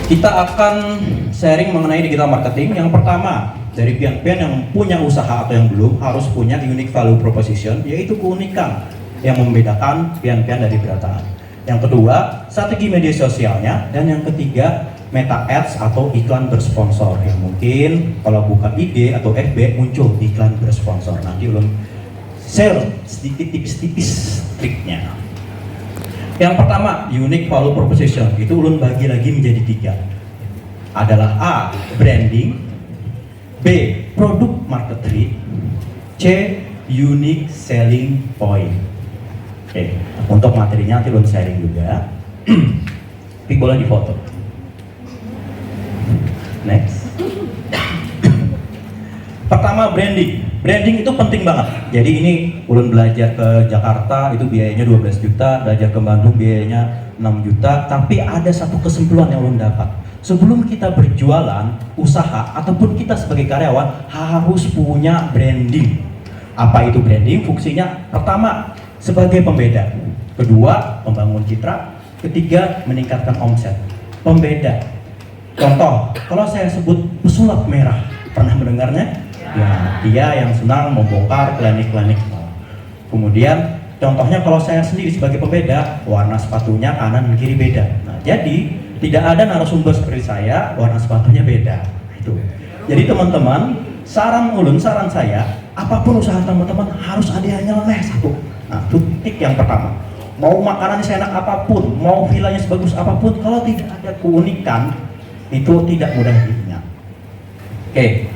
Kita akan sharing mengenai digital marketing. Yang pertama, dari pian-pian yang punya usaha atau yang belum, harus punya unique value proposition, yaitu keunikan yang membedakan pian-pian dari berataan. Yang kedua, strategi media sosialnya. Dan yang ketiga, meta ads atau iklan bersponsor, yang mungkin kalau bukan IG atau FB muncul iklan bersponsor. Nanti ulun share sedikit tipis-tipis triknya. Yang pertama, unique value proposition, itu ulun bagi lagi menjadi 3. Adalah A, branding, B, product market fit, C, unique selling point. Oke, untuk materinya nanti ulun sharing juga. Tapi boleh difoto. Next. Pertama, branding. Branding itu penting banget. Jadi ini ulun belajar ke Jakarta itu biayanya 12 juta, belajar ke Bandung biayanya 6 juta, tapi ada satu kesimpulan yang ulun dapat. Sebelum kita berjualan, usaha, ataupun kita sebagai karyawan harus punya branding. Apa itu branding? Fungsinya pertama, sebagai pembeda. Kedua, membangun citra. Ketiga, meningkatkan omset. Pembeda. Contoh, kalau saya sebut pesulap merah, pernah mendengarnya? Ya, dia yang senang membongkar klinik-klinik. Kemudian contohnya kalau saya sendiri sebagai pembeda, warna sepatunya kanan dan kiri beda. Nah, jadi tidak ada narasumber seperti saya warna sepatunya beda. Itu. Jadi teman-teman, saran saya, apapun usaha teman-teman harus ada yang nyeleneh satu. Nah, itu tip yang pertama. Mau makanan seenak apapun, mau villanya sebagus apapun, kalau tidak ada keunikan, itu tidak mudah diingat. Oke,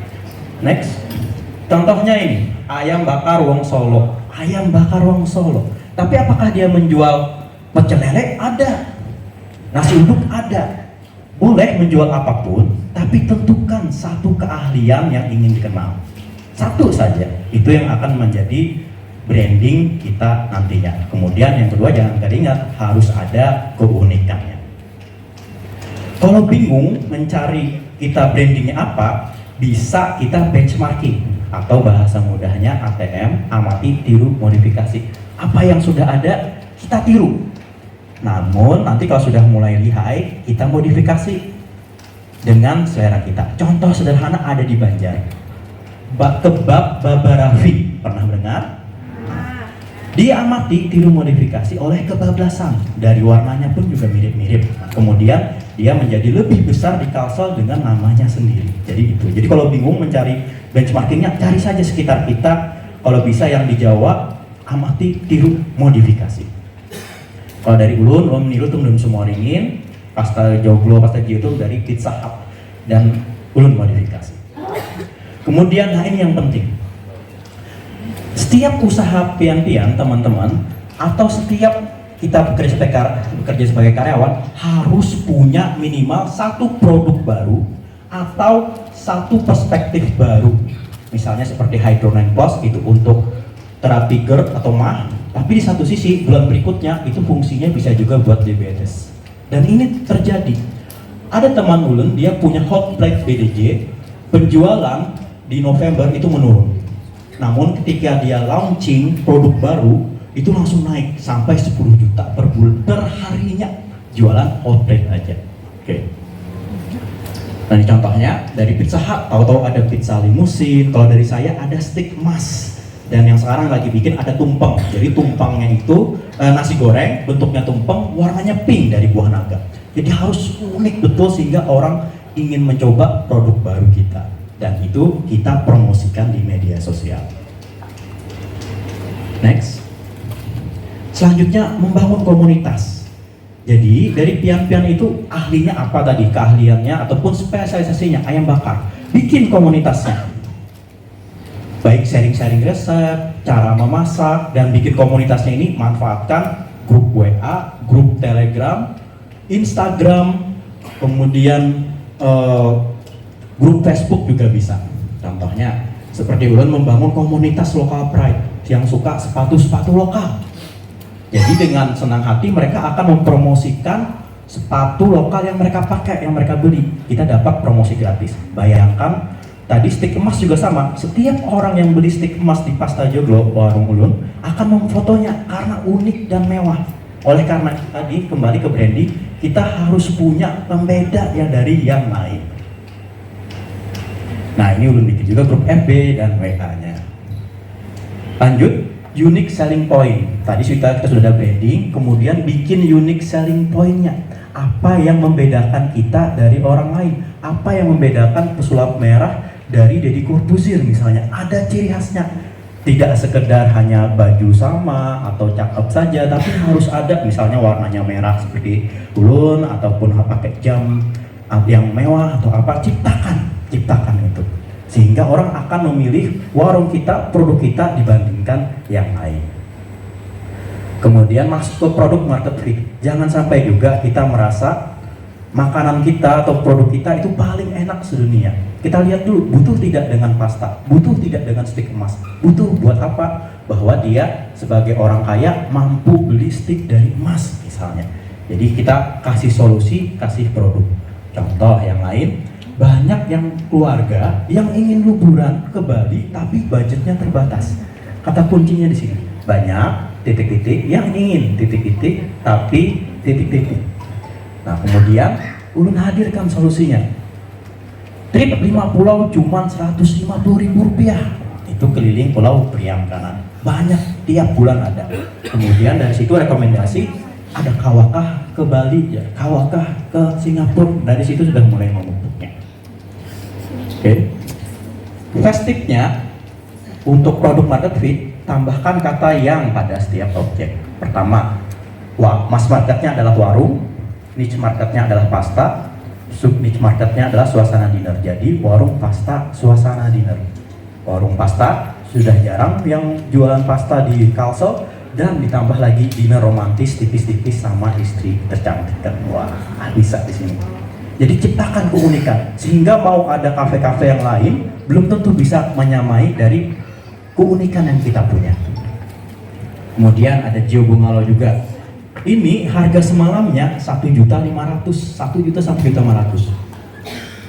next. Contohnya ini, ayam bakar wong Solo. Ayam bakar wong Solo. Tapi apakah dia menjual pecel lele? Ada. Nasi uduk ada. Boleh menjual apapun, tapi tentukan satu keahlian yang ingin dikenal. Satu saja, itu yang akan menjadi branding kita nantinya. Kemudian yang kedua, jangan ingat harus ada keunikannya. Kalau bingung mencari kita brandingnya apa, bisa kita benchmarking. Atau bahasa mudahnya ATM, amati, tiru, modifikasi. Apa yang sudah ada, kita tiru. Namun nanti kalau sudah mulai lihai, kita modifikasi dengan selera kita. Contoh sederhana ada di Banjar. Kebab Baba Rafi, pernah mendengar? Diamati, tiru, modifikasi oleh kebablasan. Dari warnanya pun juga mirip-mirip. Nah, kemudian dia menjadi lebih besar di Kalsel dengan namanya sendiri. Jadi itu. Jadi kalau bingung mencari benchmarkingnya, cari saja sekitar kita. Kalau bisa yang di Jawa, amati, tiru, modifikasi. Kalau dari ulun meniru tumdum semua ringin, pasta joglo, pasta jiutum dari Pizza Hut, dan ulun modifikasi. Kemudian, nah ini yang penting. Setiap usaha pian-pian teman-teman, atau setiap kita bekerja sebagai karyawan, harus punya minimal satu produk baru atau satu perspektif baru. Misalnya seperti Hydro9 Plus itu untuk terapi GERD atau MAH, tapi di satu sisi bulan berikutnya itu fungsinya bisa juga buat diabetes. Dan ini terjadi. Ada teman ulun, dia punya Hot Black BDJ, penjualan di November itu menurun. Namun ketika dia launching produk baru, itu langsung naik sampai 10 juta per bulan, per harinya jualan Hot Black aja. Oke. Nah ini contohnya dari Pizza Hut, tahu-tahu ada pizza limusin. Kalau dari saya ada steak emas. Dan yang sekarang lagi bikin ada tumpeng. Jadi tumpengnya itu nasi goreng, bentuknya tumpeng, warnanya pink dari buah naga. Jadi harus unik betul sehingga orang ingin mencoba produk baru kita. Dan itu kita promosikan di media sosial. Next. Selanjutnya, membangun komunitas. Jadi dari pian-pian itu ahlinya apa tadi? Keahliannya ataupun spesialisasinya ayam bakar. Bikin komunitasnya. Baik sharing-sharing resep, cara memasak, dan bikin komunitasnya ini manfaatkan grup WA, grup Telegram, Instagram, kemudian grup Facebook juga bisa. Contohnya seperti ulun membangun komunitas lokal pride yang suka sepatu-sepatu lokal. Jadi dengan senang hati mereka akan mempromosikan sepatu lokal yang mereka pakai, yang mereka beli. Kita dapat promosi gratis. Bayangkan tadi stik emas juga sama. Setiap orang yang beli stik emas di Pasta Joglo warung ulun akan memfotonya karena unik dan mewah. Oleh karena tadi kembali ke branding, kita harus punya pembeda yang dari yang lain. Nah, ini ulun bikin juga grup FB dan WA-nya. Lanjut, unique selling point. Tadi kita sudah ada branding, kemudian bikin unique selling point-nya. Apa yang membedakan kita dari orang lain? Apa yang membedakan pesulap merah dari Deddy Corbuzier misalnya? Ada ciri khasnya. Tidak sekedar hanya baju sama atau cakep saja, tapi harus ada misalnya warnanya merah seperti ulun, ataupun pakai jam yang mewah atau apa. Ciptakan itu, sehingga orang akan memilih warung kita, produk kita dibandingkan yang lain. Kemudian masuk ke produk market fit. Jangan sampai juga kita merasa makanan kita atau produk kita itu paling enak sedunia. Kita lihat dulu, butuh tidak dengan pasta, butuh tidak dengan stik emas, butuh buat apa? Bahwa dia sebagai orang kaya mampu beli stik dari emas misalnya. Jadi kita kasih solusi, kasih produk. Contoh yang lain, banyak yang keluarga yang ingin liburan ke Bali tapi budgetnya terbatas. Kata kuncinya di sini, banyak titik-titik yang ingin titik-titik tapi titik-titik. Nah, kemudian ulun hadirkan solusinya. Trip 5 pulau cuma Rp150.000. Itu keliling Pulau Priangkana. Banyak, tiap bulan ada. Kemudian dari situ rekomendasi, ada kawakah ke Bali, ya, kawakah ke Singapura. Dari situ sudah mulai memupuknya. Oke. Festifnya untuk produk market fit, tambahkan kata yang pada setiap objek. Pertama, mass marketnya adalah warung, niche marketnya adalah pasta, sub niche marketnya adalah suasana dinner. Jadi warung pasta suasana dinner. Warung pasta sudah jarang yang jualan pasta di Kalsel, dan ditambah lagi dinner romantis tipis-tipis sama istri tercantik. Wah, bisa di sini. Jadi ciptakan keunikan sehingga mau ada kafe-kafe yang lain belum tentu bisa menyamai dari keunikan yang kita punya. Kemudian ada Gio Bungalow juga. Ini harga semalamnya 1.500.000, 1.500.000.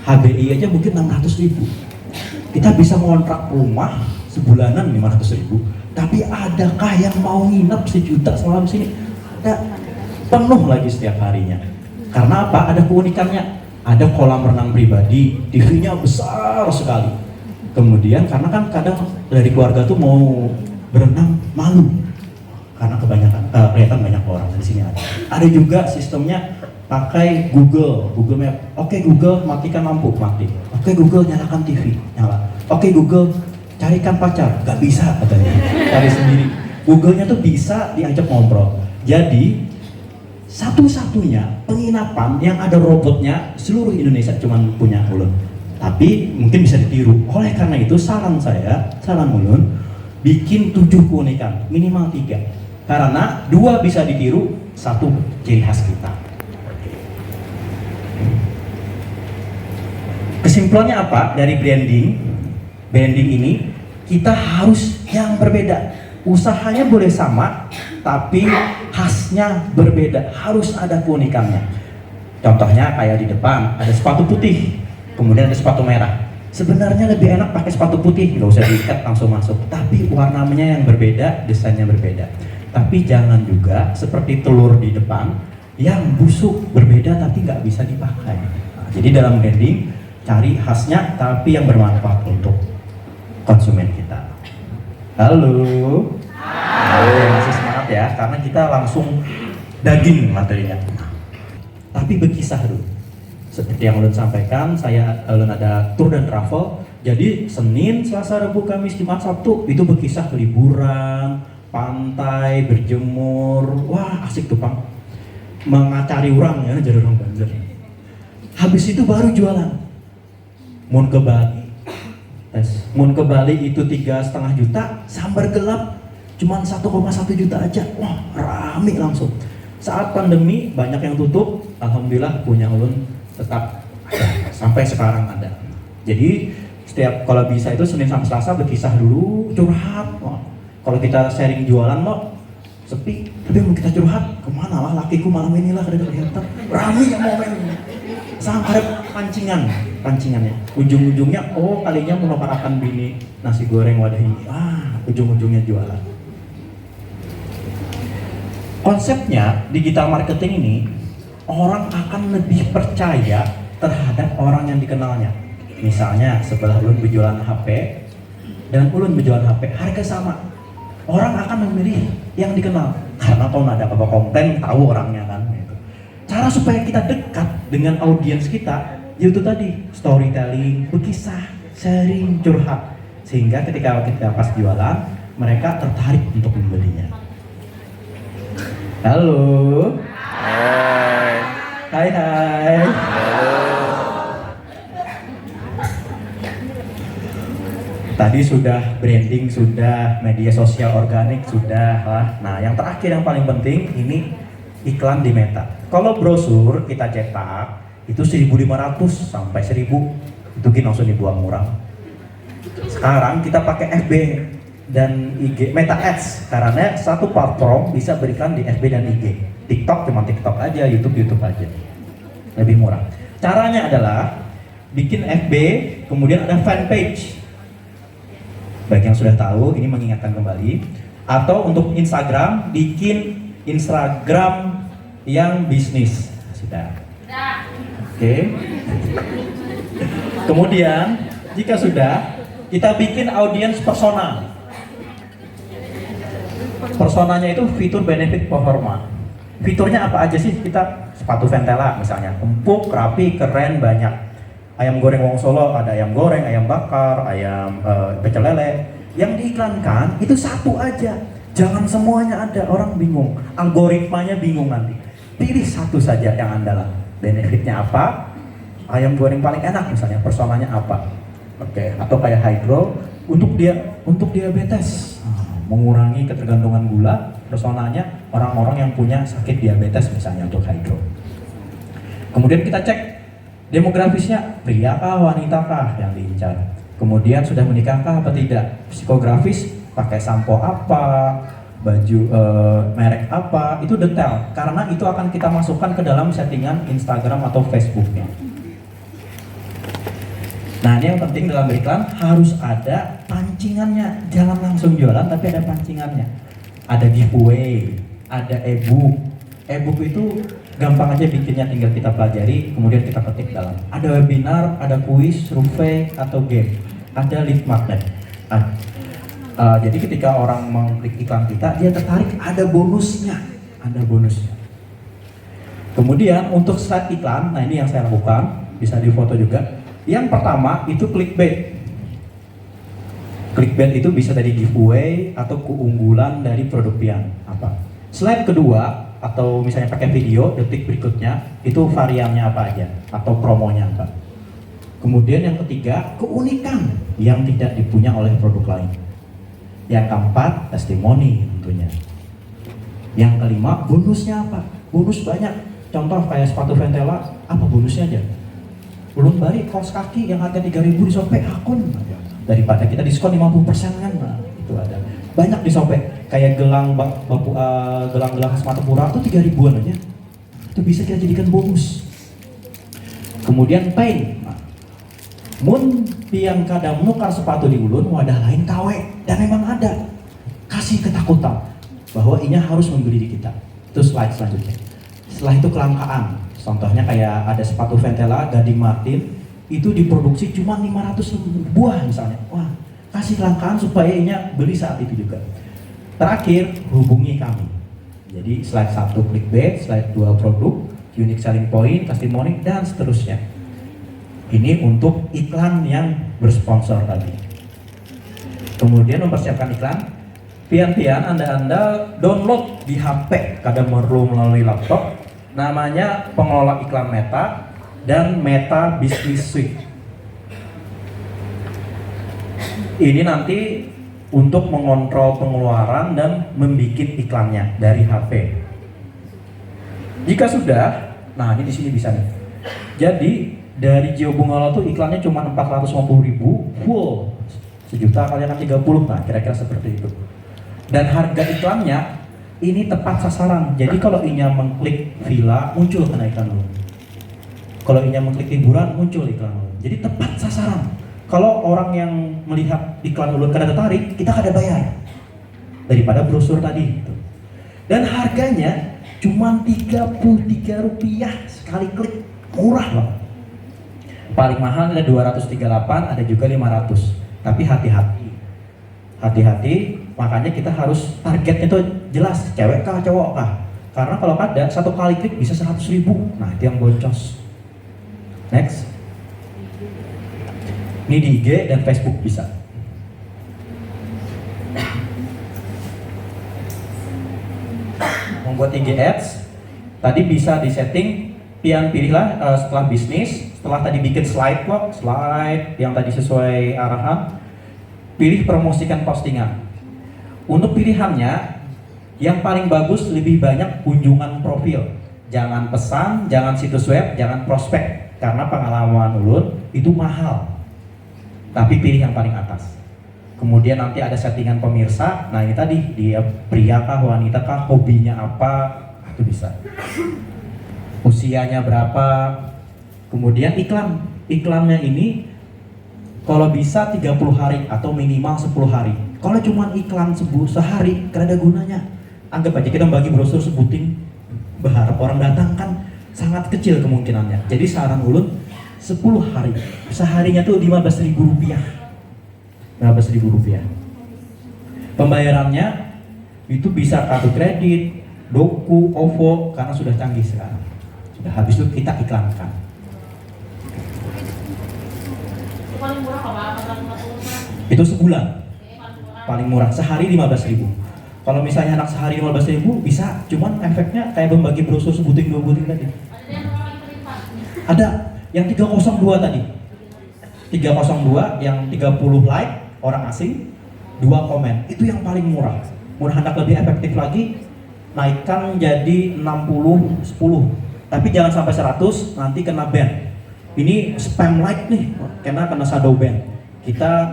HBI aja mungkin 600.000. Kita bisa ngontrak rumah sebulanan 500.000. Tapi adakah yang mau nginep 1 juta semalam sini? Ada, penuh lagi setiap harinya. Karena apa? Ada keunikannya. Ada kolam renang pribadi, TV-nya besar sekali. Kemudian karena kan kadang dari keluarga tuh mau berenang malu. Karena kelihatan banyak orang di sini ada. Ada juga sistemnya pakai Google Map. Oke Google, matikan lampu, mati. Oke Google, nyalakan TV, nyala. Oke Google, carikan pacar, gak bisa katanya. Cari sendiri. Google-nya tuh bisa diajak ngobrol. Jadi satu-satunya penginapan yang ada robotnya seluruh Indonesia cuman punya ulun. Tapi mungkin bisa ditiru. Oleh karena itu saran ulun, bikin 7 keunikan, minimal 3. Karena 2 bisa ditiru, 1 ciri khas kita. Kesimpulannya apa dari branding? Branding ini kita harus yang berbeda. Usahanya boleh sama, tapi khasnya berbeda. Harus ada keunikannya. Contohnya kayak di depan ada sepatu putih, kemudian ada sepatu merah. Sebenarnya lebih enak pakai sepatu putih, nggak usah diikat langsung masuk. Tapi warnanya yang berbeda, desainnya berbeda. Tapi jangan juga seperti telur di depan yang busuk, berbeda tapi nggak bisa dipakai. Nah, jadi dalam branding cari khasnya tapi yang bermanfaat untuk konsumen kita. Halo. Masih semangat ya, karena kita langsung daging materinya. Tapi berkisah dulu. Seperti yang ulun sampaikan, ulun ada tour dan travel. Jadi Senin, Selasa, Rabu, Kamis, Jumat, Sabtu itu berkisah liburan, pantai, berjemur. Wah asik tuh Pang, mengacari orang ya, jadi orang Banjar. Habis itu baru jualan. Mun ke Bali itu 3,5 juta, sambar gelap cuman 1,1 juta aja. Wah rame langsung. Saat pandemi banyak yang tutup, alhamdulillah punya ulun tetap ada, sampai sekarang ada. Jadi setiap kalau bisa itu Senin sampai Selasa berkisah dulu, curhat. Kalau kita sharing jualan lo sepi, tapi mau kita curhat kemana lah, lakiku malam ini lah kada kelihatan, rame ya momen sampai pancingannya. Ujung-ujungnya kalinya menoparakan bini nasi goreng wadah ini, ujung-ujungnya jualan. Konsepnya digital marketing ini orang akan lebih percaya terhadap orang yang dikenalnya. Misalnya sebelah Ulun berjualan HP dan Ulun berjualan HP, harga sama. Orang akan memilih yang dikenal karena kalau ada apa-apa komplain tahu orangnya kan. Gitu. Cara supaya kita dekat dengan audiens kita, yaitu tadi storytelling, berkisah, sharing, curhat, sehingga ketika kita pas jualan mereka tertarik untuk membelinya. Halo. Hai. Hai. Tadi sudah branding, sudah media sosial organik, sudah lah. Nah, yang terakhir yang paling penting ini iklan di Meta. Kalau brosur kita cetak itu 1.500 sampai 1.000, itu kita langsung dibuang murah. Sekarang kita pakai FB dan IG, Meta Ads, karena satu platform bisa berikan di FB dan IG. TikTok cuma TikTok aja, YouTube aja, lebih murah. Caranya adalah bikin FB, kemudian ada fanpage. Bagi yang sudah tahu, ini mengingatkan kembali. Atau untuk Instagram, bikin Instagram yang bisnis. Sudah. Oke. Kemudian, jika sudah, kita bikin audiens persona. Personanya itu fitur, benefit, performa. Fiturnya apa aja sih? Kita sepatu Ventela misalnya, empuk, rapi, keren, banyak. Ayam goreng Wong Solo, ada ayam goreng, ayam bakar, ayam pecel lele. Yang diiklankan itu satu aja, jangan semuanya ada, orang bingung, algoritmanya bingung nanti. Pilih satu saja yang andalan. Benefitnya apa? Ayam goreng paling enak misalnya, personanya apa? Oke, atau kayak hydro untuk diabetes, mengurangi ketergantungan gula, personanya orang-orang yang punya sakit diabetes misalnya untuk hydro. Kemudian kita cek demografisnya, pria kah, wanita kah yang diincar. Kemudian sudah menikahkah apa tidak. Psikografis, pakai sampo apa, baju merek apa, itu detail. Karena itu akan kita masukkan ke dalam settingan Instagram atau Facebooknya. Nah, ini yang penting dalam beriklan harus ada pancingannya. Jangan langsung jualan tapi ada pancingannya. Ada giveaway, ada e-book. E-book itu gampang aja bikinnya, tinggal kita pelajari, kemudian kita ketik dalam. Ada webinar, ada kuis, survei, atau game. Ada lead magnet. Jadi ketika orang mengklik iklan kita, dia tertarik, ada bonusnya. Ada bonusnya. Kemudian untuk slide iklan, nah ini yang saya lakukan, bisa difoto juga. Yang pertama itu clickbait. Clickbait itu bisa dari giveaway atau keunggulan dari produk pian apa. Slide kedua atau misalnya pakai video detik berikutnya itu variannya apa aja atau promonya apa. Kemudian yang ketiga keunikan yang tidak dipunya oleh produk lain. Yang keempat testimoni tentunya. Yang kelima bonusnya apa? Bonus banyak. Contoh kayak sepatu Ventela, apa bonusnya aja? Ulun bari kaos kaki yang harga 3.000 di Shopee akun daripada kita diskon 50% kan, nah, itu ada banyak di Shopee kayak gelang gelang khas Matepura itu 3.000-an aja, itu bisa kita jadikan bonus. Kemudian pain, nah, mun pian kadang menukar sepatu di ulun wadah lain KW dan memang ada, kasih ketakutan bahwa inya harus membeli di kita. Itu slide selanjutnya. Setelah itu kelangkaan. Contohnya kayak ada sepatu Ventela Gading Martin itu diproduksi cuma 500 buah misalnya. Wah, kasih kelangkaan supaya inya beli saat itu juga. Terakhir, hubungi kami. Jadi slide 1 clickbait, slide 2 produk, unique selling point, testimoni, dan seterusnya. Ini untuk iklan yang bersponsor tadi. Kemudian mempersiapkan iklan. Pian-pian Anda download di HP, kadang perlu melalui laptop. Namanya pengelola iklan Meta dan Meta Business Suite. Ini nanti untuk mengontrol pengeluaran dan membuat iklannya dari HP. Jika sudah, nah ini di sini bisa nih. Jadi dari Gio Bungalow tuh iklannya cuma 450.000 full 1 juta kali akan 30, nah kira-kira seperti itu. Dan harga iklannya ini tepat sasaran. Jadi kalau inya mengklik villa muncul kena iklan dulu. Kalau inya mengklik liburan muncul iklan dulu. Jadi tepat sasaran. Kalau orang yang melihat iklan ulun kada tertarik, kita kada bayar daripada brosur tadi gitu. Dan harganya Cuman Rp33 sekali klik, murah banget. Paling mahal ada 238, ada juga 500. Tapi hati-hati, makanya kita harus targetnya itu jelas, cewek kah, cowok kah. Karena kalau ada, satu kali klik bisa 100.000. Nah, itu yang boncos. Next. Ini di IG dan Facebook bisa. Membuat IG Ads, tadi bisa disetting, pilihlah setelah bisnis, setelah tadi bikin slide yang tadi sesuai arahan, pilih promosikan postingan. Untuk pilihannya, yang paling bagus lebih banyak kunjungan profil. Jangan pesan, jangan situs web, jangan prospek. Karena pengalaman ulun itu mahal. Tapi pilih yang paling atas. Kemudian nanti ada settingan pemirsa. Nah ini tadi, dia pria kah, wanita kah, hobinya apa, itu bisa. Usianya berapa. Kemudian iklannya ini kalau bisa 30 hari atau minimal 10 hari. Kalau cuma iklan sehari, kan ada gunanya. Anggap aja kita bagi brosur sebuting, berharap orang datang, kan sangat kecil kemungkinannya. Jadi saran ulun 10 hari, seharinya tuh Rp15.000. Rp15.000. Pembayarannya itu bisa kartu kredit, Doku, OVO, karena sudah canggih sekarang. Sudah habis itu kita iklankan. Paling murah apa? Itu sebulan. Paling murah, sehari Rp15.000. Kalau misalnya anak sehari Rp15.000 bisa, cuman efeknya kayak membagi brosur sebuting 2 buting tadi. Ada yang 302 tadi. 302 yang 30 like orang asing, 2 komen. Itu yang paling murah. Mudah hendak lebih efektif lagi, naikkan jadi 60 10. Tapi jangan sampai 100, nanti kena ban. Ini spam like nih, kena shadow ban.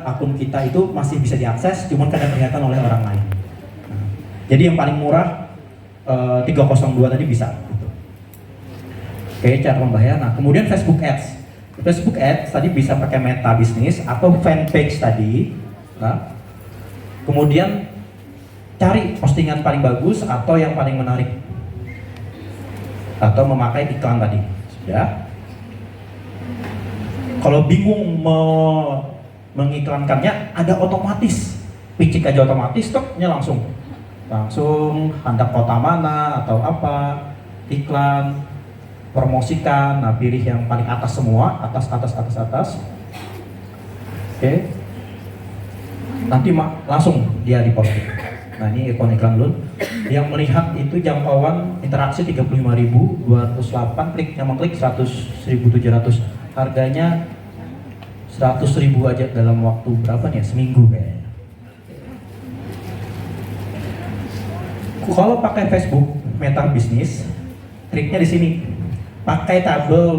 Akun kita itu masih bisa diakses, cuman kadang kelihatan oleh orang lain. Jadi yang paling murah 302 tadi bisa. Oke, cara membayar. Nah, kemudian Facebook Ads. Facebook Ads tadi bisa pakai meta bisnis atau fanpage tadi. Nah, kemudian cari postingan paling bagus atau yang paling menarik. Atau memakai iklan tadi. Sudah. Kalau bingung mengiklankannya, ada otomatis. Picik aja otomatis, stopnya langsung hendak kota mana atau apa, iklan, promosikan. Nah, pilih yang paling atas semua, atas. Oke. Nanti langsung dia diposting. Nah, ini iklan dulu. Yang melihat itu jangkauan interaksi 35.208, klik yang mengklik 100.700. Harganya 100.000 aja dalam waktu berapa nih? Seminggu kayaknya. Kalau pakai Facebook Meta Bisnis, triknya di sini. Pakai label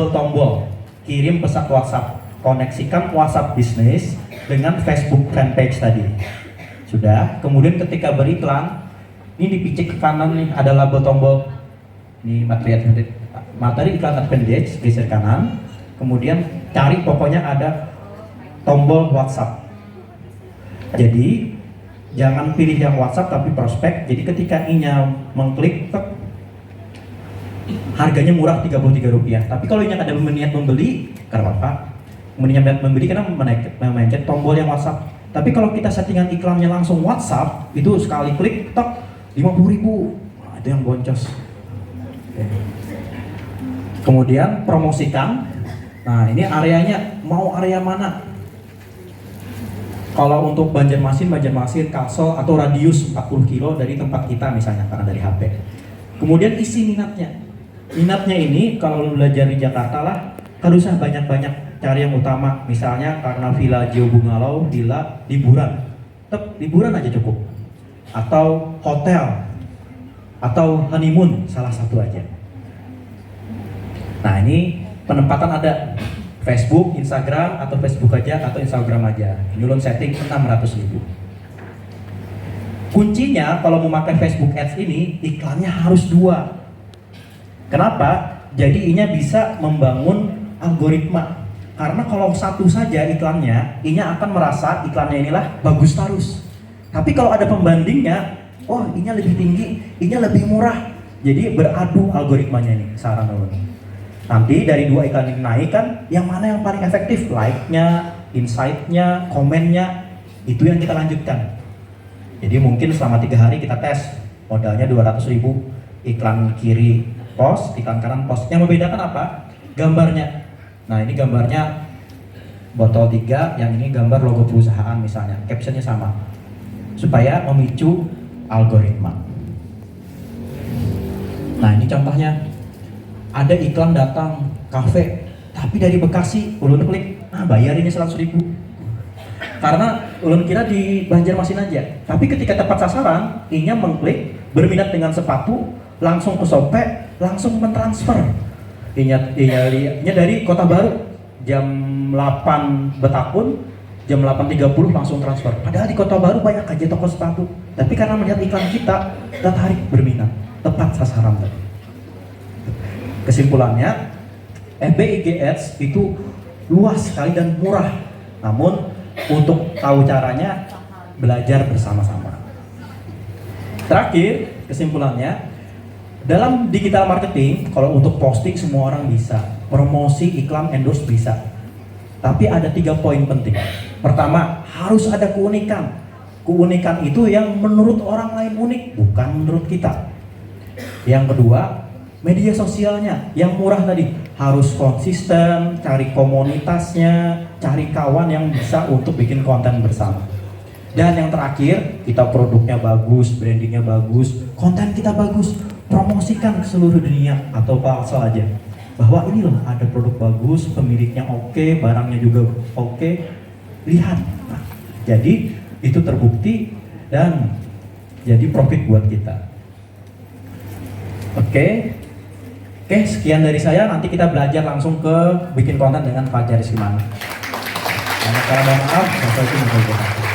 tombol, kirim pesan WhatsApp, koneksikan WhatsApp bisnis dengan Facebook fanpage tadi. Sudah. Kemudian ketika beriklan, ini dipicik ke kanan nih, ada label tombol. Ini materi iklan advantage, geser kanan. Kemudian cari, pokoknya ada tombol WhatsApp. Jadi jangan pilih yang WhatsApp tapi prospek. Jadi ketika Inya mengklik, harganya murah Rp33. Tapi kalau Inya ada niat membeli, karena apa? Niat membeli karena memencet tombol yang WhatsApp. Tapi kalau kita settingan iklannya langsung WhatsApp, itu sekali klik, Rp50.000. Nah, itu yang boncos. Kemudian promosikan. Nah, ini areanya, mau area mana? Kalau untuk Banjarmasin, Kalsel, atau radius 40 kilo dari tempat kita misalnya, karena dari HP. Kemudian isi minatnya. Minatnya ini kalau belajar di Jakarta lah, kan usah banyak-banyak, cari yang utama. Misalnya karena Villa Geo Bungalau, villa liburan. Liburan aja cukup. Atau hotel, atau honeymoon, salah satu aja. Nah, ini penempatan ada Facebook, Instagram, atau Facebook aja, atau Instagram aja. Nyulun setting 600.000. Kuncinya kalau memakai Facebook Ads ini, iklannya harus 2. Kenapa? Jadi Inya bisa membangun algoritma. Karena kalau satu saja iklannya, Inya akan merasa iklannya inilah bagus terus. Tapi kalau ada pembandingnya, oh ini lebih tinggi, ini lebih murah. Jadi beradu algoritmanya ini, saran ulun. Nanti dari 2 iklan ini naik kan, yang mana yang paling efektif? Like-nya, insight-nya, komennya, itu yang kita lanjutkan. Jadi mungkin selama 3 hari kita tes, modalnya 200.000, iklan kiri post, iklan kanan post. Yang membedakan apa? Gambarnya. Nah ini gambarnya botol 3, yang ini gambar logo perusahaan misalnya, captionnya sama. Supaya memicu algoritma. Nah ini contohnya, ada iklan datang kafe, tapi dari Bekasi, ulun klik, bayar ini 100.000. Karena ulun kira di Banjarmasin aja, tapi ketika tepat sasaran, inya mengklik, berminat dengan sepatu, langsung ke Shopee, langsung mentransfer. Inya dari Kota Baru, jam 8 Betakun, jam 8.30 langsung transfer. Padahal di Kota Baru banyak aja toko sepatu, tapi karena melihat iklan kita, tertarik berminat, tepat sasaran tadi. Kesimpulannya, FB IG Ads itu luas sekali dan murah. Namun untuk tahu caranya, belajar bersama-sama. Terakhir, kesimpulannya, dalam digital marketing, kalau untuk posting semua orang bisa, promosi, iklan, endorse bisa. Tapi ada 3 poin penting. Pertama, harus ada keunikan. Keunikan itu yang menurut orang lain unik, bukan menurut kita. Yang kedua, media sosialnya yang murah tadi, harus konsisten, cari komunitasnya, cari kawan yang bisa untuk bikin konten bersama. Dan yang terakhir, kita produknya bagus, brandingnya bagus, konten kita bagus, promosikan ke seluruh dunia atau asal aja bahwa ini loh ada produk bagus, pemiliknya oke, barangnya juga oke, lihat. Nah, jadi itu terbukti dan jadi profit buat kita. Oke, sekian dari saya. Nanti kita belajar langsung ke bikin konten dengan Fajar Rizky Manu. Maaf, sampai jumpa.